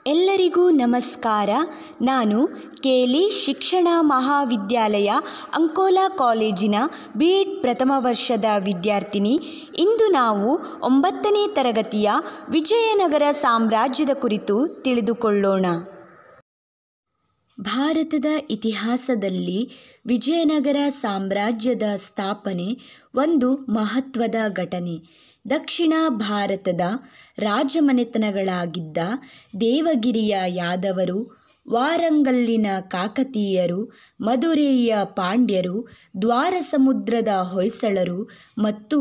ಎಲ್ಲರಿಗೂ ನಮಸ್ಕಾರ. ನಾನು ಕೇಲಿ ಶಿಕ್ಷಣ ಮಹಾವಿದ್ಯಾಲಯ ಅಂಕೋಲಾ ಕಾಲೇಜಿನ BEd ಪ್ರಥಮ ವರ್ಷದ ವಿದ್ಯಾರ್ಥಿನಿ. ಇಂದು ನಾವು 9ನೇ ತರಗತಿಯ ವಿಜಯನಗರ ಸಾಮ್ರಾಜ್ಯದ ಕುರಿತು ತಿಳಿದುಕೊಳ್ಳೋಣ. ಭಾರತದ ಇತಿಹಾಸದಲ್ಲಿ ವಿಜಯನಗರ ಸಾಮ್ರಾಜ್ಯದ ಸ್ಥಾಪನೆ ಒಂದು ಮಹತ್ವದ ಘಟನೆ. ದಕ್ಷಿಣ ಭಾರತದ ರಾಜಮನೆತನಗಳಾಗಿದ್ದ ದೇವಗಿರಿಯ ಯಾದವರು, ವಾರಂಗಲ್ಲಿನ ಕಾಕತೀಯರು, ಮಧುರೆಯ ಪಾಂಡ್ಯರು, ದ್ವಾರಸಮುದ್ರದ ಹೊಯ್ಸಳರು ಮತ್ತು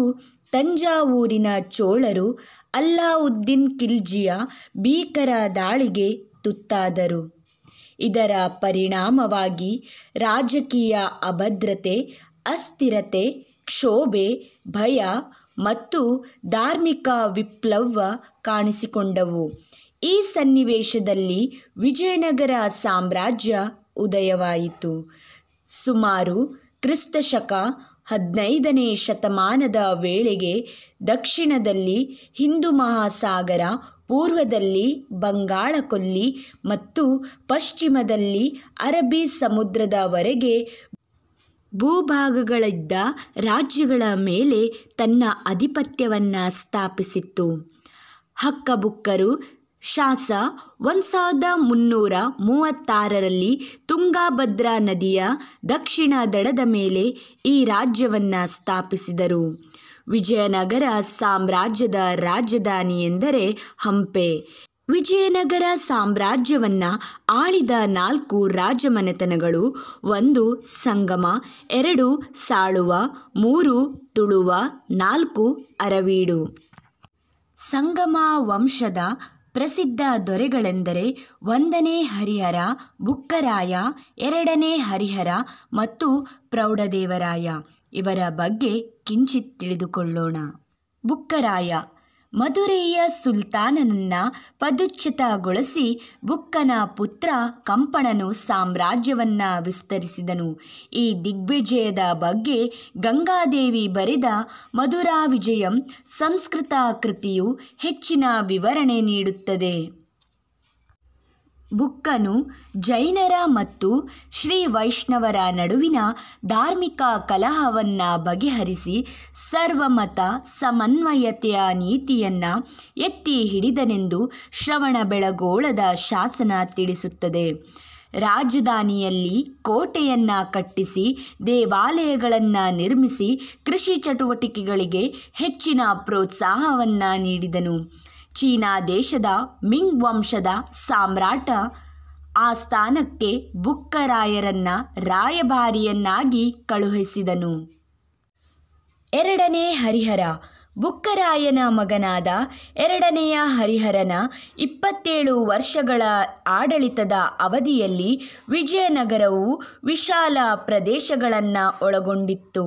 ತಂಜಾವೂರಿನ ಚೋಳರು ಅಲ್ಲಾವುದ್ದೀನ್ ಖಿಲ್ಜಿಯ ಭೀಕರ ದಾಳಿಗೆ ತುತ್ತಾದರು. ಇದರ ಪರಿಣಾಮವಾಗಿ ರಾಜಕೀಯ ಅಭದ್ರತೆ, ಅಸ್ಥಿರತೆ, ಕ್ಷೋಭೆ, ಭಯ ಮತ್ತು ಧಾರ್ಮಿಕ ವಿಪ್ಲವ ಕಾಣಿಸಿಕೊಂಡವು. ಈ ಸನ್ನಿವೇಶದಲ್ಲಿ ವಿಜಯನಗರ ಸಾಮ್ರಾಜ್ಯ ಉದಯವಾಯಿತು. ಸುಮಾರು ಕ್ರಿಸ್ತಶಕ 15ನೇ ಶತಮಾನದ ವೇಳೆಗೆ ದಕ್ಷಿಣದಲ್ಲಿ ಹಿಂದೂ ಮಹಾಸಾಗರ, ಪೂರ್ವದಲ್ಲಿ ಬಂಗಾಳಕೊಲ್ಲಿ ಮತ್ತು ಪಶ್ಚಿಮದಲ್ಲಿ ಅರಬ್ಬಿ ಸಮುದ್ರದವರೆಗೆ ಭೂಭಾಗಗಳಿದ್ದ ರಾಜ್ಯಗಳ ಮೇಲೆ ತನ್ನ ಆಧಿಪತ್ಯವನ್ನು ಸ್ಥಾಪಿಸಿತ್ತು. ಹಕ್ಕಬುಕ್ಕರು ಶಾಸ 1336ರಲ್ಲಿ ತುಂಗಾಭದ್ರಾ ನದಿಯ ದಕ್ಷಿಣ ದಡದ ಮೇಲೆ ಈ ರಾಜ್ಯವನ್ನು ಸ್ಥಾಪಿಸಿದರು. ವಿಜಯನಗರ ಸಾಮ್ರಾಜ್ಯದ ರಾಜಧಾನಿ ಎಂದರೆ ಹಂಪೆ. ವಿಜಯನಗರ ಸಾಮ್ರಾಜ್ಯವನ್ನು ಆಳಿದ 4 ರಾಜಮನೆತನಗಳು: 1 ಸಂಗಮ, 2 ಸಾಳುವ, 3 ತುಳುವ, 4 ಅರವೀಡು. ಸಂಗಮ ವಂಶದ ಪ್ರಸಿದ್ಧ ದೊರೆಗಳೆಂದರೆ 1ನೇ ಹರಿಹರ, ಬುಕ್ಕರಾಯ, 2ನೇ ಹರಿಹರ ಮತ್ತು ಪ್ರೌಢದೇವರಾಯ. ಇವರ ಬಗ್ಗೆ ಕಿಂಚಿತ್ ತಿಳಿದುಕೊಳ್ಳೋಣ. ಬುಕ್ಕರಾಯ ಮಧುರೆಯ ಸುಲ್ತಾನನನ್ನು ಪದಚ್ಯುತಗೊಳಿಸಿ ಬುಕ್ಕನ ಪುತ್ರ ಕಂಪಣನು ಸಾಮ್ರಾಜ್ಯವನ್ನು ವಿಸ್ತರಿಸಿದನು. ಈ ದಿಗ್ವಿಜಯದ ಬಗ್ಗೆ ಗಂಗಾದೇವಿ ಬರೆದ ಮಧುರಾ ವಿಜಯಂ ಸಂಸ್ಕೃತ ಕೃತಿಯು ಹೆಚ್ಚಿನ ವಿವರಣೆ ನೀಡುತ್ತದೆ. ಬುಕ್ಕನು ಜೈನರ ಮತ್ತು ಶ್ರೀ ವೈಷ್ಣವರ ನಡುವಿನ ಧಾರ್ಮಿಕ ಕಲಹವನ್ನು ಬಗೆಹರಿಸಿ ಸರ್ವಮತ ಸಮನ್ವಯತೆಯ ನೀತಿಯನ್ನು ಎತ್ತಿ ಹಿಡಿದನೆಂದು ಶ್ರವಣಬೆಳಗೊಳದ ಶಾಸನ ತಿಳಿಸುತ್ತದೆ. ರಾಜಧಾನಿಯಲ್ಲಿ ಕೋಟೆಯನ್ನು ಕಟ್ಟಿಸಿ, ದೇವಾಲಯಗಳನ್ನು ನಿರ್ಮಿಸಿ, ಕೃಷಿ ಚಟುವಟಿಕೆಗಳಿಗೆ ಹೆಚ್ಚಿನ ಪ್ರೋತ್ಸಾಹವನ್ನು ನೀಡಿದನು. ಚೀನಾ ದೇಶದ ಮಿಂಗ್ ವಂಶದ ಸಾಮ್ರಾಟ ಆ ಸ್ಥಾನಕ್ಕೆ ಬುಕ್ಕರಾಯರನ್ನು ರಾಯಭಾರಿಯನ್ನಾಗಿ ಕಳುಹಿಸಿದನು. 2ನೇ ಹರಿಹರ ಬುಕ್ಕರಾಯನ ಮಗನಾದ 2ನೇಯ ಹರಿಹರನ 27 ವರ್ಷಗಳ ಆಡಳಿತದ ಅವಧಿಯಲ್ಲಿ ವಿಜಯನಗರವು ವಿಶಾಲ ಪ್ರದೇಶಗಳನ್ನು ಒಳಗೊಂಡಿತ್ತು.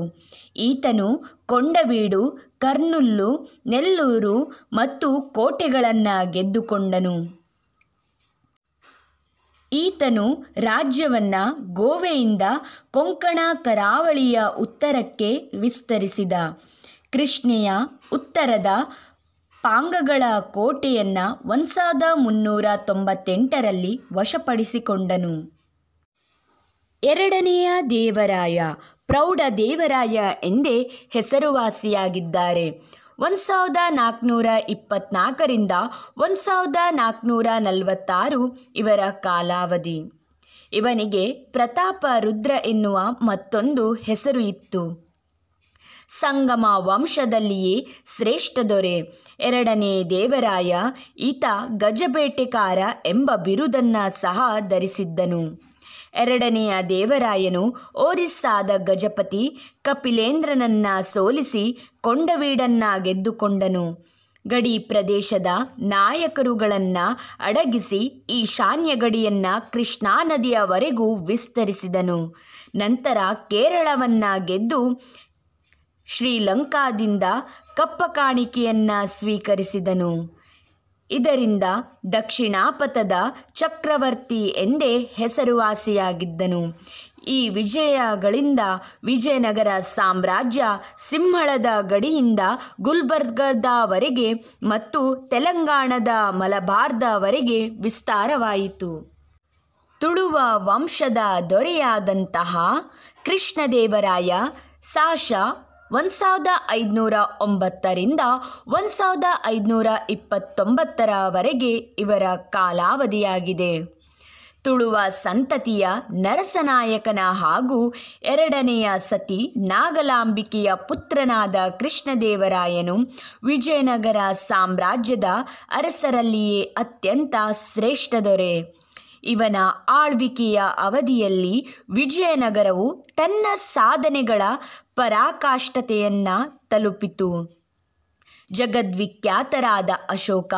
ಈತನು ಕೊಂಡವೀಡು, ಕರ್ನೂಲು, ನೆಲ್ಲೂರು ಮತ್ತು ಕೋಟೆಗಳನ್ನು ಗೆದ್ದುಕೊಂಡನು. ಈತನು ರಾಜ್ಯವನ್ನು ಗೋವೆಯಿಂದ ಕೊಂಕಣ ಕರಾವಳಿಯ ಉತ್ತರಕ್ಕೆ ವಿಸ್ತರಿಸಿದ. ಕೃಷ್ಣೆಯ ಉತ್ತರದ ಪಾಂಗಗಳ ಕೋಟೆಯನ್ನು 1398ರಲ್ಲಿ ವಶಪಡಿಸಿಕೊಂಡನು. 2ನೇಯ ದೇವರಾಯ ಪ್ರೌಢದೇವರಾಯ ಎಂದೇ ಹೆಸರುವಾಸಿಯಾಗಿದ್ದಾರೆ. 1424ರಿಂದ 1446 ಇವರ ಕಾಲಾವಧಿ. ಇವನಿಗೆ ಪ್ರತಾಪ ರುದ್ರ ಎನ್ನುವ ಮತ್ತೊಂದು ಹೆಸರು ಇತ್ತು. ಸಂಗಮ ವಂಶದಲ್ಲಿಯೇ ಶ್ರೇಷ್ಠ ದೊರೆ 2ನೇ ದೇವರಾಯ. ಈತ ಗಜಬೇಟೆಕಾರ ಎಂಬ ಬಿರುದನ್ನು ಸಹ ಧರಿಸಿದ್ದನು. 2ನೇಯ ದೇವರಾಯನು ಒರಿಸ್ಸಾದ ಗಜಪತಿ ಕಪಿಲೇಂದ್ರನನ್ನು ಸೋಲಿಸಿ ಕೊಂಡವೀಡನ್ನು ಗೆದ್ದುಕೊಂಡನು. ಗಡಿ ಪ್ರದೇಶದ ನಾಯಕರುಗಳನ್ನು ಅಡಗಿಸಿ ಈಶಾನ್ಯ ಗಡಿಯನ್ನು ಕೃಷ್ಣಾ ನದಿಯವರೆಗೂ ವಿಸ್ತರಿಸಿದನು. ನಂತರ ಕೇರಳವನ್ನು ಗೆದ್ದು ಶ್ರೀಲಂಕಾದಿಂದ ಕಪ್ಪಕಾಣಿಕೆಯನ್ನು ಸ್ವೀಕರಿಸಿದನು. ಇದರಿಂದ ದಕ್ಷಿಣಾಪಥದ ಚಕ್ರವರ್ತಿ ಎಂದೇ ಹೆಸರುವಾಸಿಯಾಗಿದ್ದನು. ಈ ವಿಜಯಗಳಿಂದ ವಿಜಯನಗರ ಸಾಮ್ರಾಜ್ಯ ಸಿಂಹಳದ ಗಡಿಯಿಂದ ಗುಲ್ಬರ್ಗದವರೆಗೆ ಮತ್ತು ತೆಲಂಗಾಣದ ಮಲಬಾರ್ದವರೆಗೆ ವಿಸ್ತಾರವಾಯಿತು. ತುಳುವ ವಂಶದ ದೊರೆಯಾದಂತಹ ಕೃಷ್ಣದೇವರಾಯ ಸಾಶ 1509ರಿಂದ 1529ರವರೆಗೆ ಇವರ ಕಾಲಾವಧಿಯಾಗಿದೆ. ತುಳುವ ಸಂತತಿಯ ನರಸನಾಯಕನ ಹಾಗೂ ಎರಡನೆಯ ಸತಿ ನಾಗಲಾಂಬಿಕೆಯ ಪುತ್ರನಾದ ಕೃಷ್ಣದೇವರಾಯನು ವಿಜಯನಗರ ಸಾಮ್ರಾಜ್ಯದ ಅರಸರಲ್ಲಿಯೇ ಅತ್ಯಂತ ಶ್ರೇಷ್ಠ ದೊರೆ. ಇವನ ಆಳ್ವಿಕೆಯ ಅವಧಿಯಲ್ಲಿ ವಿಜಯನಗರವು ತನ್ನ ಸಾಧನೆಗಳ ಪರಾಕಾಷ್ಠತೆಯನ್ನು ತಲುಪಿತು. ಜಗದ್ವಿಖ್ಯಾತರಾದ ಅಶೋಕ,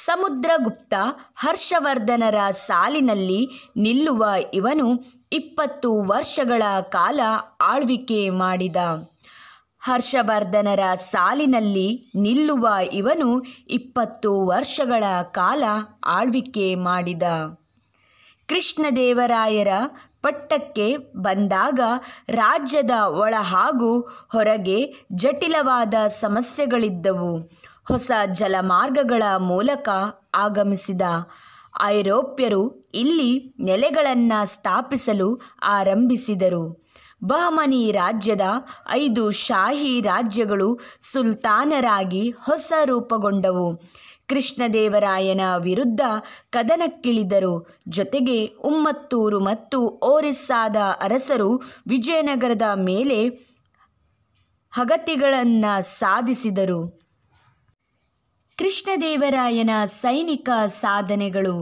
ಸಮುದ್ರಗುಪ್ತ, ಹರ್ಷವರ್ಧನರ ಸಾಲಿನಲ್ಲಿ ನಿಲ್ಲುವ ಇವನು 20 ವರ್ಷಗಳ ಕಾಲ ಆಳ್ವಿಕೆ ಮಾಡಿದ. ಹರ್ಷವರ್ಧನರ ಸಾಲಿನಲ್ಲಿ ನಿಲ್ಲುವ ಇವನು 20 ವರ್ಷಗಳ ಕಾಲ ಆಳ್ವಿಕೆ ಮಾಡಿದ. ಕೃಷ್ಣದೇವರಾಯರ ಪಟ್ಟಕ್ಕೆ ಬಂದಾಗ ರಾಜ್ಯದ ಒಳ ಹಾಗೂ ಹೊರಗೆ ಜಟಿಲವಾದ ಸಮಸ್ಯೆಗಳಿದ್ದವು. ಹೊಸ ಜಲಮಾರ್ಗಗಳ ಮೂಲಕ ಆಗಮಿಸಿದ ಐರೋಪ್ಯರು ಇಲ್ಲಿ ನೆಲೆಗಳನ್ನು ಸ್ಥಾಪಿಸಲು ಆರಂಭಿಸಿದರು. ಬಹಮನಿ ರಾಜ್ಯದ 5 ಶಾಹಿ ರಾಜ್ಯಗಳು ಸುಲ್ತಾನರಾಗಿ ಹೊಸ ರೂಪುಗೊಂಡವು. ಕೃಷ್ಣದೇವರಾಯನ ವಿರುದ್ಧ ಕದನಕ್ಕಿಳಿದರು. ಜೊತೆಗೆ ಉಮ್ಮತ್ತೂರು ಮತ್ತು ಒರಿಸ್ಸಾದ ಅರಸರು ವಿಜಯನಗರದ ಮೇಲೆ ಹಗತಿಗಳನ್ನು ಸಾಧಿಸಿದರು. ಕೃಷ್ಣದೇವರಾಯನ ಸೈನಿಕ ಸಾಧನೆಗಳು.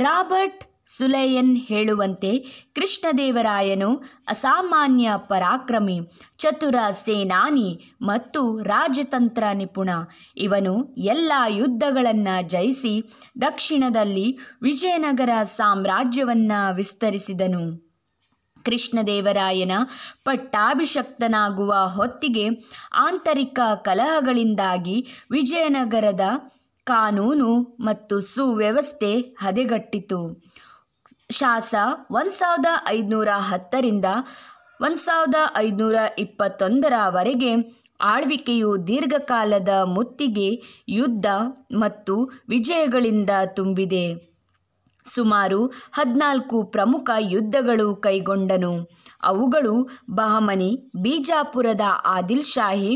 ರಾಬರ್ಟ್ ಸುಲೈಯನ್ ಹೇಳುವಂತೆ ಕೃಷ್ಣದೇವರಾಯನು ಅಸಾಮಾನ್ಯ ಪರಾಕ್ರಮಿ, ಚತುರ ಸೇನಾನಿ ಮತ್ತು ರಾಜತಂತ್ರ ನಿಪುಣ. ಇವನು ಎಲ್ಲ ಯುದ್ಧಗಳನ್ನು ಜಯಿಸಿ ದಕ್ಷಿಣದಲ್ಲಿ ವಿಜಯನಗರ ಸಾಮ್ರಾಜ್ಯವನ್ನು ವಿಸ್ತರಿಸಿದನು. ಕೃಷ್ಣದೇವರಾಯನ ಪಟ್ಟಾಭಿಷಕ್ತನಾಗುವ ಹೊತ್ತಿಗೆ ಆಂತರಿಕ ಕಲಹಗಳಿಂದಾಗಿ ವಿಜಯನಗರದ ಕಾನೂನು ಮತ್ತು ಸುವ್ಯವಸ್ಥೆ ಹದಗೆಟ್ಟಿತು. ಶಾಸ 1510ರಿಂದ 1521ರವರೆಗೆ ಆಳ್ವಿಕೆಯು ದೀರ್ಘಕಾಲದ ಮುತ್ತಿಗೆ, ಯುದ್ಧ ಮತ್ತು ವಿಜಯಗಳಿಂದ ತುಂಬಿದೆ. ಸುಮಾರು 14 ಪ್ರಮುಖ ಯುದ್ಧಗಳು ಕೈಗೊಂಡನು. ಅವುಗಳು ಬಹಮನಿ, ಬಿಜಾಪುರದ ಆದಿಲ್ ಶಾಹಿ,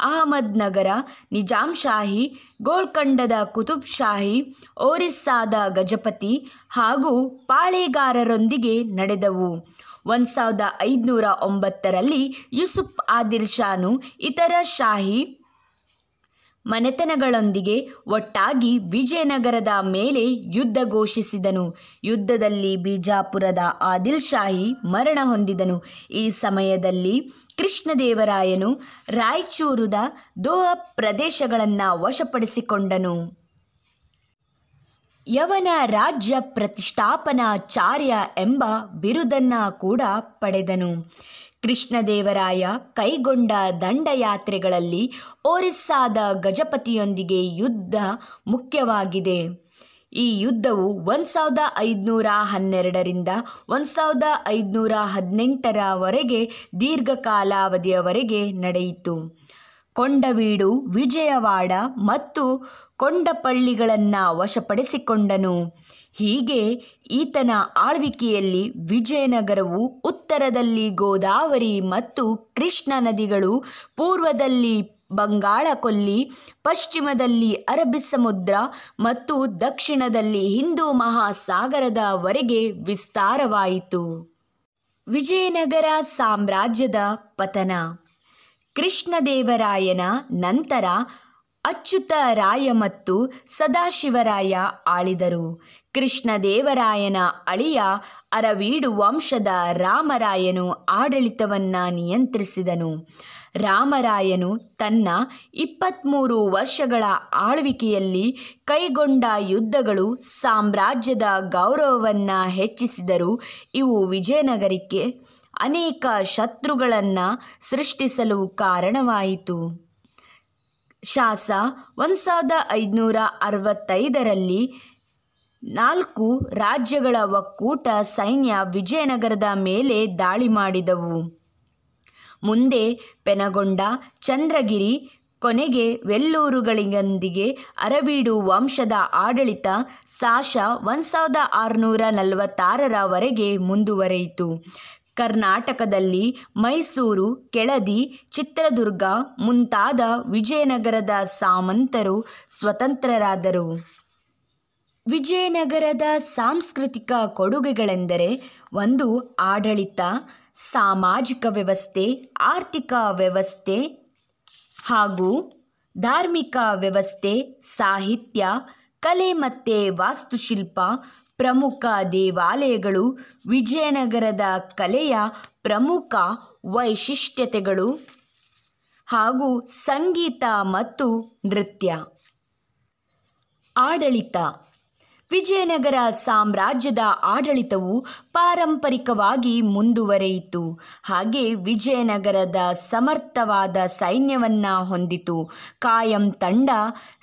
ಅಹಮದ್ ನಗರ, ನಿಜಾಮ್ ಶಾಹಿ, ಗೋಲ್ಕಂಡದ ಕುತುಬ್ ಶಾಹಿ, ಒರಿಸ್ಸಾದ ಗಜಪತಿ ಹಾಗೂ ಪಾಳೆಗಾರರೊಂದಿಗೆ ನಡೆದವು. 1509ರಲ್ಲಿ ಯೂಸುಫ್ ಆದಿಲ್ ಶಾನು ಇತರ ಶಾಹಿ ಮನೆತನಗಳೊಂದಿಗೆ ಒಟ್ಟಾಗಿ ವಿಜಯನಗರದ ಮೇಲೆ ಯುದ್ಧ ಘೋಷಿಸಿದನು. ಯುದ್ಧದಲ್ಲಿ ಬಿಜಾಪುರದ ಆದಿಲ್ ಶಾಹಿ ಮರಣ ಹೊಂದಿದನು. ಈ ಸಮಯದಲ್ಲಿ ಕೃಷ್ಣದೇವರಾಯನು ರಾಯಚೂರುದ ದೋಹಬ್ ಪ್ರದೇಶಗಳನ್ನು ವಶಪಡಿಸಿಕೊಂಡನು. ಯವನ ರಾಜ್ಯ ಪ್ರತಿಷ್ಠಾಪನಾಚಾರ್ಯ ಎಂಬ ಬಿರುದನ್ನು ಕೂಡ ಪಡೆದನು. ಕೃಷ್ಣದೇವರಾಯ ಕೈಗೊಂಡ ದಂಡಯಾತ್ರೆಗಳಲ್ಲಿ ಒರಿಸ್ಸಾದ ಗಜಪತಿಯೊಂದಿಗೆ ಯುದ್ಧ ಮುಖ್ಯವಾಗಿದೆ. ಈ ಯುದ್ಧವು 1512ರಿಂದ 1518ರವರೆಗೆ ದೀರ್ಘಕಾಲಾವಧಿಯವರೆಗೆ ನಡೆಯಿತು. ಕೊಂಡವೀಡು, ವಿಜಯವಾಡ ಮತ್ತು ಕೊಂಡಪಳ್ಳಿಗಳನ್ನು ವಶಪಡಿಸಿಕೊಂಡನು. ಹೀಗೆ ಈತನ ಆಳ್ವಿಕೆಯಲ್ಲಿ ವಿಜಯನಗರವು ಉತ್ತರದಲ್ಲಿ ಗೋದಾವರಿ ಮತ್ತು ಕೃಷ್ಣ ನದಿಗಳು, ಪೂರ್ವದಲ್ಲಿ ಬಂಗಾಳ ಕೊಲ್ಲಿ, ಪಶ್ಚಿಮದಲ್ಲಿ ಅರಬ್ಬಿ ಸಮುದ್ರ ಮತ್ತು ದಕ್ಷಿಣದಲ್ಲಿ ಹಿಂದೂ ಮಹಾಸಾಗರದವರೆಗೆ ವಿಸ್ತಾರವಾಯಿತು. ವಿಜಯನಗರ ಸಾಮ್ರಾಜ್ಯದ ಪತನ. ಕೃಷ್ಣದೇವರಾಯನ ನಂತರ ಅಚ್ಯುತರಾಯ ಮತ್ತು ಸದಾಶಿವರಾಯ ಆಳಿದರು. ಕೃಷ್ಣದೇವರಾಯನ ಅಳಿಯ ಅರವೀಡು ವಂಶದ ರಾಮರಾಯನು ಆಡಳಿತವನ್ನು ನಿಯಂತ್ರಿಸಿದನು. ರಾಮರಾಯನು ತನ್ನ 23 ವರ್ಷಗಳ ಆಳ್ವಿಕೆಯಲ್ಲಿ ಕೈಗೊಂಡ ಯುದ್ಧಗಳು ಸಾಮ್ರಾಜ್ಯದ ಗೌರವವನ್ನು ಹೆಚ್ಚಿಸಿದರು. ಇವು ವಿಜಯನಗರಕ್ಕೆ ಅನೇಕ ಶತ್ರುಗಳನ್ನು ಸೃಷ್ಟಿಸಲು ಕಾರಣವಾಯಿತು. ಶಾಸ 1565ರಲ್ಲಿ 4 ರಾಜ್ಯಗಳ ಒಕ್ಕೂಟ ಸೈನ್ಯ ವಿಜಯನಗರದ ಮೇಲೆ ದಾಳಿ ಮಾಡಿದವು. ಮುಂದೆ ಪೆನಗೊಂಡ, ಚಂದ್ರಗಿರಿ, ಕೊನೆಗೆ ವೆಲ್ಲೂರುಗಳೊಂದಿಗೆ ಅರವೀಡು ವಂಶದ ಆಡಳಿತ ಸಾಶ 1646ರವರೆಗೆ ಮುಂದುವರಿಯಿತು. ಕರ್ನಾಟಕದಲ್ಲಿ ಮೈಸೂರು, ಕೆಳದಿ, ಚಿತ್ರದುರ್ಗ ಮುಂತಾದ ವಿಜಯನಗರದ ಸಾಮಂತರು ಸ್ವತಂತ್ರರಾದರು. ವಿಜಯನಗರದ ಸಾಂಸ್ಕೃತಿಕ ಕೊಡುಗೆಗಳೆಂದರೆ 1. ಆಡಳಿತ, ಸಾಮಾಜಿಕ ವ್ಯವಸ್ಥೆ, ಆರ್ಥಿಕ ವ್ಯವಸ್ಥೆ ಹಾಗೂ ಧಾರ್ಮಿಕ ವ್ಯವಸ್ಥೆ, ಸಾಹಿತ್ಯ, ಕಲೆ ಮತ್ತು ವಾಸ್ತುಶಿಲ್ಪ. ಪ್ರಮುಖ ದೇವಾಲಯಗಳು. ವಿಜಯನಗರದ ಕಲೆಯ ಪ್ರಮುಖ ವೈಶಿಷ್ಟ್ಯತೆಗಳು ಹಾಗೂ ಸಂಗೀತ ಮತ್ತು ನೃತ್ಯ. ಆಡಳಿತ. ವಿಜಯನಗರ ಸಾಮ್ರಾಜ್ಯದ ಆಡಳಿತವು ಪಾರಂಪರಿಕವಾಗಿ ಮುಂದುವರಿಯಿತು. ಹಾಗೆ ವಿಜಯನಗರದ ಸಮರ್ಥವಾದ ಸೈನ್ಯವನ್ನು ಹೊಂದಿತು. ಕಾಯಂ ತಂಡ,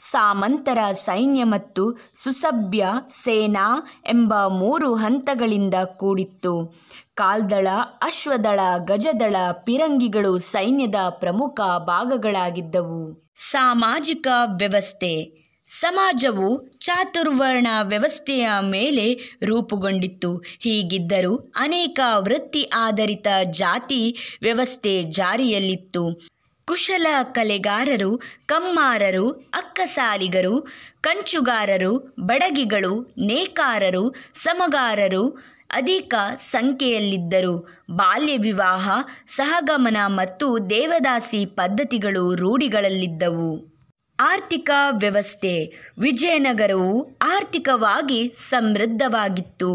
ಸಾಮಂತರ ಸೈನ್ಯ ಮತ್ತು ಸುಸಭ್ಯ ಸೇನಾ ಎಂಬ 3 ಹಂತಗಳಿಂದ ಕೂಡಿತ್ತು. ಕಾಲ್ದಳ, ಅಶ್ವದಳ, ಗಜದಳ, ಪಿರಂಗಿಗಳು ಸೈನ್ಯದ ಪ್ರಮುಖ ಭಾಗಗಳಾಗಿದ್ದವು. ಸಾಮಾಜಿಕ ವ್ಯವಸ್ಥೆ. ಸಮಾಜವು ಚಾತುರ್ವರ್ಣ ವ್ಯವಸ್ಥೆಯ ಮೇಲೆ ರೂಪುಗೊಂಡಿತ್ತು. ಹೀಗಿದ್ದರೂ ಅನೇಕ ವೃತ್ತಿ ಆಧಾರಿತ ಜಾತಿ ವ್ಯವಸ್ಥೆ ಜಾರಿಯಲ್ಲಿತ್ತು. ಕುಶಲ ಕಲೆಗಾರರು, ಕಮ್ಮಾರರು, ಅಕ್ಕಸಾಲಿಗರು, ಕಂಚುಗಾರರು, ಬಡಗಿಗಳು, ನೇಕಾರರು, ಸಮಗಾರರು ಅಧಿಕ ಸಂಖ್ಯೆಯಲ್ಲಿದ್ದರು. ಬಾಲ್ಯ ವಿವಾಹ, ಸಹಗಮನ ಮತ್ತು ದೇವದಾಸಿ ಪದ್ಧತಿಗಳು ರೂಢಿಗಳಲ್ಲಿದ್ದವು. ಆರ್ಥಿಕ ವ್ಯವಸ್ಥೆ. ವಿಜಯನಗರವು ಆರ್ಥಿಕವಾಗಿ ಸಮೃದ್ಧವಾಗಿತ್ತು.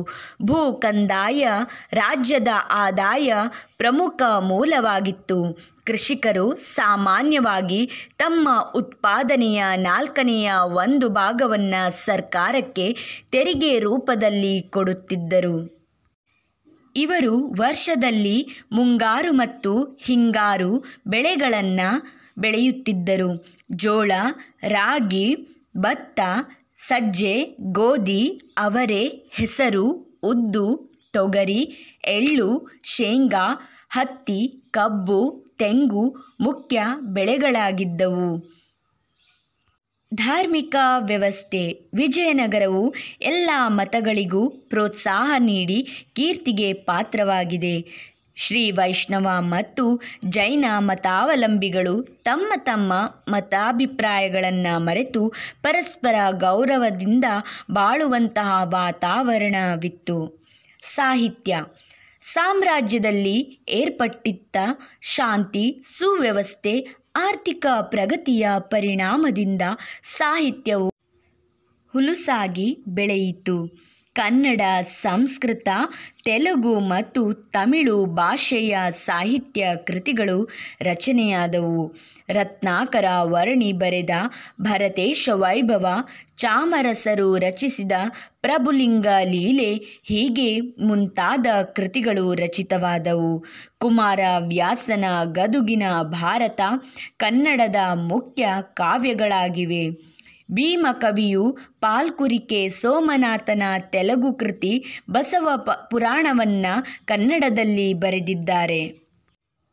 ಭೂ ಕಂದಾಯ ರಾಜ್ಯದ ಆದಾಯ ಪ್ರಮುಖ ಮೂಲವಾಗಿತ್ತು. ಕೃಷಿಕರು ಸಾಮಾನ್ಯವಾಗಿ ತಮ್ಮ ಉತ್ಪಾದನೆಯ 1/4 ಭಾಗವನ್ನು ಸರ್ಕಾರಕ್ಕೆ ತೆರಿಗೆ ರೂಪದಲ್ಲಿ ಕೊಡುತ್ತಿದ್ದರು. ಇವರು ವರ್ಷದಲ್ಲಿ ಮುಂಗಾರು ಮತ್ತು ಹಿಂಗಾರು ಬೆಳೆಗಳನ್ನು ಬೆಳೆಯುತ್ತಿದ್ದರು. ಜೋಳ, ರಾಗಿ, ಭತ್ತ, ಸಜ್ಜೆ, ಗೋಧಿ, ಅವರೆ, ಹೆಸರು, ಉದ್ದು, ತೊಗರಿ, ಎಳ್ಳು, ಶೇಂಗಾ, ಹತ್ತಿ, ಕಬ್ಬು, ತೆಂಗು ಮುಖ್ಯ ಬೆಳೆಗಳಾಗಿದ್ದವು. ಧಾರ್ಮಿಕ ವ್ಯವಸ್ಥೆ. ವಿಜಯನಗರವು ಎಲ್ಲ ಮತಗಳಿಗೂ ಪ್ರೋತ್ಸಾಹ ನೀಡಿ ಕೀರ್ತಿಗೆ ಪಾತ್ರವಾಗಿದೆ. ಶ್ರೀ ವೈಷ್ಣವ ಮತ್ತು ಜೈನ ಮತಾವಲಂಬಿಗಳು ತಮ್ಮ ತಮ್ಮ ಮತಾಭಿಪ್ರಾಯಗಳನ್ನು ಮರೆತು ಪರಸ್ಪರ ಗೌರವದಿಂದ ಬಾಳುವಂತಹ ವಾತಾವರಣವಿತ್ತು. ಸಾಹಿತ್ಯ. ಸಾಮ್ರಾಜ್ಯದಲ್ಲಿ ಏರ್ಪಟ್ಟಿದ್ದ ಶಾಂತಿ, ಸುವ್ಯವಸ್ಥೆ, ಆರ್ಥಿಕ ಪ್ರಗತಿಯ ಪರಿಣಾಮದಿಂದ ಸಾಹಿತ್ಯವು ಹುಲುಸಾಗಿ ಬೆಳೆಯಿತು. ಕನ್ನಡ, ಸಂಸ್ಕೃತ, ತೆಲುಗು ಮತ್ತು ತಮಿಳು ಭಾಷೆಯ ಸಾಹಿತ್ಯ ಕೃತಿಗಳು ರಚನೆಯಾದವು. ರತ್ನಾಕರ ವರ್ಣಿ ಬರೆದ ಭರತೇಶ ವೈಭವ, ಚಾಮರಸರು ರಚಿಸಿದ ಪ್ರಭುಲಿಂಗ ಲೀಲೆ ಹೀಗೆ ಮುಂತಾದ ಕೃತಿಗಳು ರಚಿತವಾದವು. ಕುಮಾರ ವ್ಯಾಸನ ಗದುಗಿನ ಭಾರತ ಕನ್ನಡದ ಮುಖ್ಯ ಕಾವ್ಯಗಳಾಗಿವೆ. ಭೀಮಕವಿಯು ಪಾಲ್ಕುರಿಕೆ ಸೋಮನಾಥನ ತೆಲುಗು ಕೃತಿ ಬಸವ ಪುರಾಣವನ್ನು ಕನ್ನಡದಲ್ಲಿ ಬರೆದಿದ್ದಾರೆ.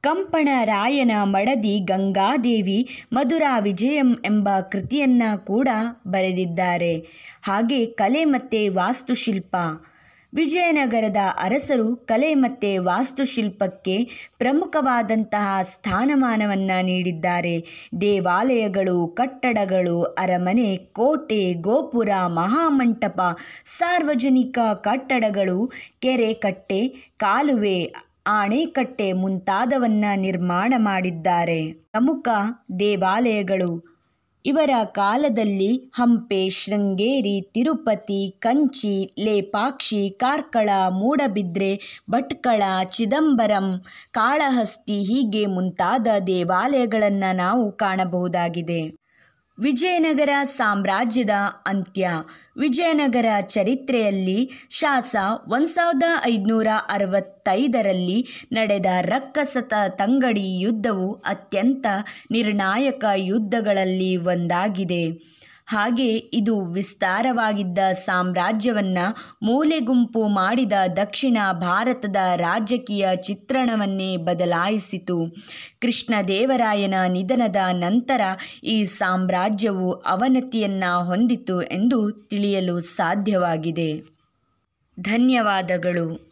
ಕಂಪಣರಾಯನ ಮಡದಿ ಗಂಗಾದೇವಿ ಮಧುರಾ ವಿಜಯಂ ಎಂಬ ಕೃತಿಯನ್ನು ಕೂಡ ಬರೆದಿದ್ದಾರೆ. ಹಾಗೆ ಕಲೆ ಮತ್ತು ವಾಸ್ತುಶಿಲ್ಪ. ವಿಜಯನಗರದ ಅರಸರು ಕಲೆ ಮತ್ತು ವಾಸ್ತುಶಿಲ್ಪಕ್ಕೆ ಪ್ರಮುಖವಾದಂತಹ ಸ್ಥಾನಮಾನವನ್ನು ನೀಡಿದ್ದಾರೆ. ದೇವಾಲಯಗಳು, ಕಟ್ಟಡಗಳು, ಅರಮನೆ, ಕೋಟೆ, ಗೋಪುರ, ಮಹಾಮಂಟಪ, ಸಾರ್ವಜನಿಕ ಕಟ್ಟಡಗಳು, ಕೆರೆ ಕಟ್ಟೆ, ಕಾಲುವೆ, ಅಣೆಕಟ್ಟೆ ಮುಂತಾದವನ್ನು ನಿರ್ಮಾಣ ಮಾಡಿದ್ದಾರೆ. ಪ್ರಮುಖ ದೇವಾಲಯಗಳು. ಇವರ ಕಾಲದಲ್ಲಿ ಹಂಪೆ, ಶೃಂಗೇರಿ, ತಿರುಪತಿ, ಕಂಚಿ, ಲೇಪಾಕ್ಷಿ, ಕಾರ್ಕಳ, ಮೂಡಬಿದ್ರೆ, ಭಟ್ಕಳ, ಚಿದಂಬರಂ, ಕಾಳಹಸ್ತಿ ಹೀಗೆ ಮುಂತಾದ ದೇವಾಲಯಗಳನ್ನು ನಾವು ಕಾಣಬಹುದಾಗಿದೆ. ವಿಜಯನಗರ ಸಾಮ್ರಾಜ್ಯದ ಅಂತ್ಯ. ವಿಜಯನಗರ ಚರಿತ್ರೆಯಲ್ಲಿ ಶಾಸ 1565ರಲ್ಲಿ ನಡೆದ ರಕ್ಕಸತ ತಂಗಡಿ ಯುದ್ಧವು ಅತ್ಯಂತ ನಿರ್ಣಾಯಕ ಯುದ್ಧಗಳಲ್ಲಿ ಒಂದಾಗಿದೆ. ಹಾಗೆ ಇದು ವಿಸ್ತಾರವಾಗಿದ್ದ ಸಾಮ್ರಾಜ್ಯವನ್ನು ಮೂಲೆಗುಂಪು ಮಾಡಿದ ದಕ್ಷಿಣ ಭಾರತದ ರಾಜಕೀಯ ಚಿತ್ರಣವನ್ನೇ ಬದಲಾಯಿಸಿತು. ಕೃಷ್ಣದೇವರಾಯನ ನಿಧನದ ನಂತರ ಈ ಸಾಮ್ರಾಜ್ಯವು ಅವನತಿಯನ್ನು ಹೊಂದಿತು ಎಂದು ತಿಳಿಯಲು ಸಾಧ್ಯವಾಗಿದೆ. ಧನ್ಯವಾದಗಳು.